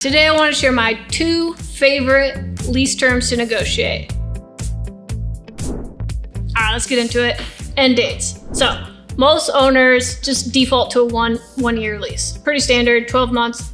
Today I want to share my 2 favorite lease terms to negotiate. Alright, let's get into it. End dates. So most owners just default to a one year lease. Pretty standard, 12 months,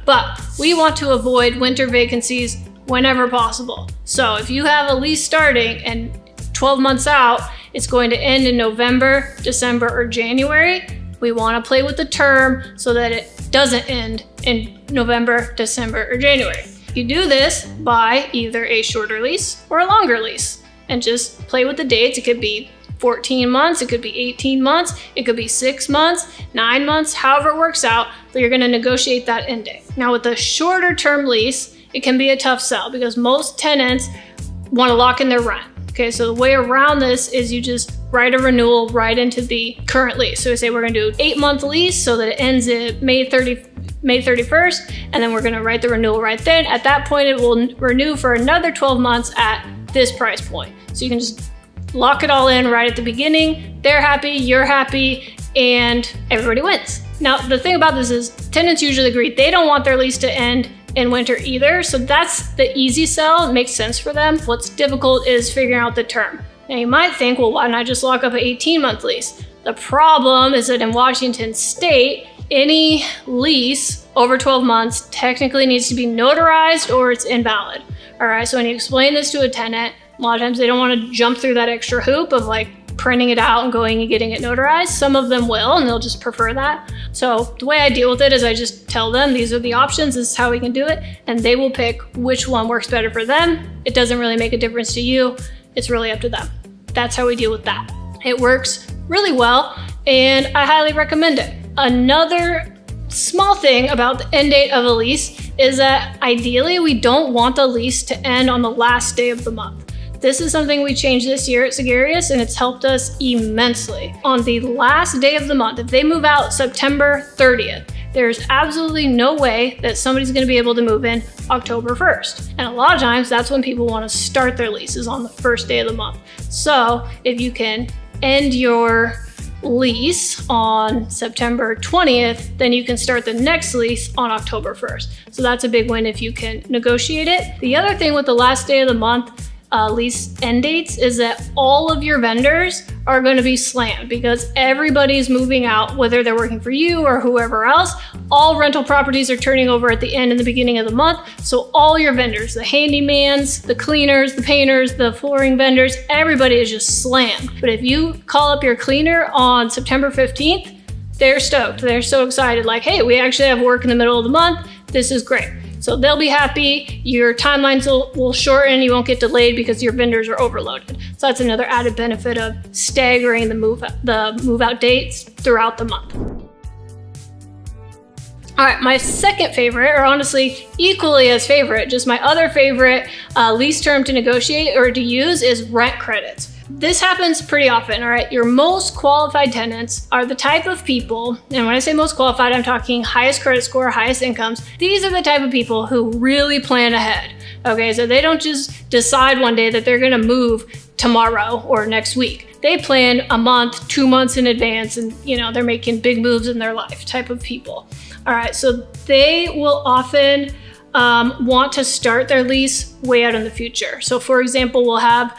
But we want to avoid winter vacancies whenever possible. So if you have a lease starting and 12 months out, it's going to end in November, December, or January. We want to play with the term so that it doesn't end in November, December, or January. You do this by either a shorter lease or a longer lease and just play with the dates. It could be 14 months, it could be 18 months, it could be 6 months, 9 months, however it works out, but you're going to negotiate that end date. Now with a shorter term lease, it can be a tough sell because most tenants want to lock in their rent. Okay, so the way around this is you just write a renewal right into the current lease. So we say we're going to do 8-month lease so that it ends at May 31st, and then we're going to write the renewal right then. At that point, it will renew for another 12 months at this price point. So you can just lock it all in right at the beginning. They're happy, you're happy, and everybody wins. Now, the thing about this is tenants usually agree they don't want their lease to end in winter either. So that's the easy sell. It makes sense for them. What's difficult is figuring out the term. Now you might think, well, why not just lock up an 18-month lease? The problem is that in Washington state, any lease over 12 months technically needs to be notarized or it's invalid. All right, so when you explain this to a tenant, a lot of times they don't want to jump through that extra hoop of like printing it out and going and getting it notarized. Some of them will, and they'll just prefer that. So the way I deal with it is I just tell them these are the options, this is how we can do it, and they will pick which one works better for them. It doesn't really make a difference to you. It's really up to them. That's how we deal with that. It works really well, and I highly recommend it. Another small thing about the end date of a lease is that ideally we don't want the lease to end on the last day of the month. This is something we changed this year at Sagarius, and it's helped us immensely. On the last day of the month, if they move out September 30th, there's absolutely no way that somebody's going to be able to move in October 1st. And a lot of times that's when people want to start their leases, on the first day of the month. So if you can end your lease on September 20th, then you can start the next lease on October 1st. So that's a big win if you can negotiate it. The other thing with the last day of the month lease end dates is that all of your vendors are going to be slammed because everybody's moving out, whether they're working for you or whoever else. All rental properties are turning over at the end and the beginning of the month. So all your vendors, the handymans, the cleaners, the painters, the flooring vendors, everybody is just slammed. But if you call up your cleaner on September 15th, they're stoked. They're so excited, like, hey, we actually have work in the middle of the month. This is great. So they'll be happy, your timelines will shorten, you won't get delayed because your vendors are overloaded. So that's another added benefit of staggering the move out dates throughout the month. All right, my second favorite, or honestly equally as favorite, just my other favorite lease term to negotiate or to use is rent credits. This happens pretty often, all right? Your most qualified tenants are the type of people, and when I say most qualified, I'm talking highest credit score, highest incomes. These are the type of people who really plan ahead, okay? So they don't just decide one day that they're gonna move tomorrow or next week. They plan a month, 2 months in advance, and they're making big moves in their life type of people. All right, so they will often want to start their lease way out in the future. So for example, we'll have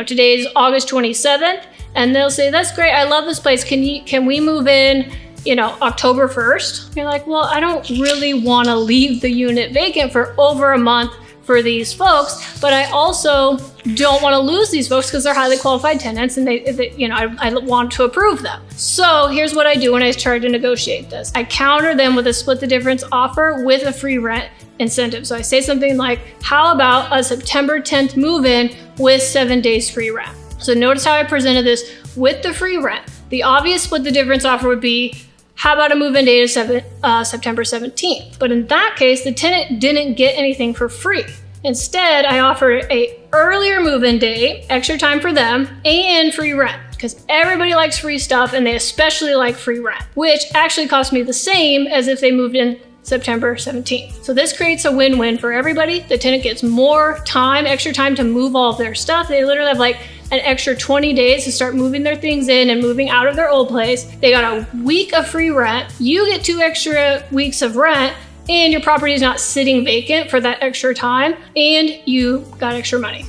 today's August 27th, and they'll say, that's great, I love this place. Can we move in, October 1st? You're like, well, I don't really want to leave the unit vacant for over a month for these folks, but I also don't want to lose these folks because they're highly qualified tenants and I want to approve them. So here's what I do when I try to negotiate this. I counter them with a split the difference offer with a free rent incentive. So I say something like, how about a September 10th move-in with 7 days free rent? So notice how I presented this with the free rent. The obvious split the difference offer would be, how about a move-in date of September 17th? But in that case, the tenant didn't get anything for free. Instead, I offered a earlier move-in date, extra time for them, and free rent. Because everybody likes free stuff, and they especially like free rent, which actually cost me the same as if they moved in September 17th. So this creates a win-win for everybody. The tenant gets more time, extra time to move all of their stuff. They literally have like an extra 20 days to start moving their things in and moving out of their old place. They got a week of free rent. You get 2 extra weeks of rent, and your property is not sitting vacant for that extra time, and you got extra money.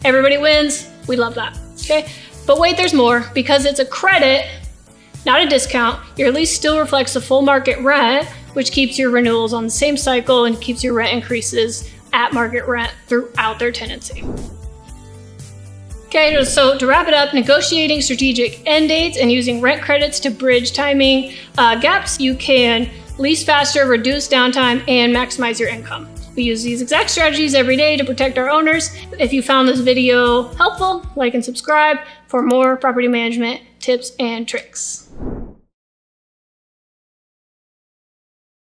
Everybody wins. We love that. Okay. But wait, there's more. Because it's a credit, not a discount, your lease still reflects the full market rent, which keeps your renewals on the same cycle and keeps your rent increases at market rent throughout their tenancy. Okay, so to wrap it up, negotiating strategic end dates and using rent credits to bridge timing gaps, you can lease faster, reduce downtime, and maximize your income. We use these exact strategies every day to protect our owners. If you found this video helpful, like and subscribe for more property management tips and tricks.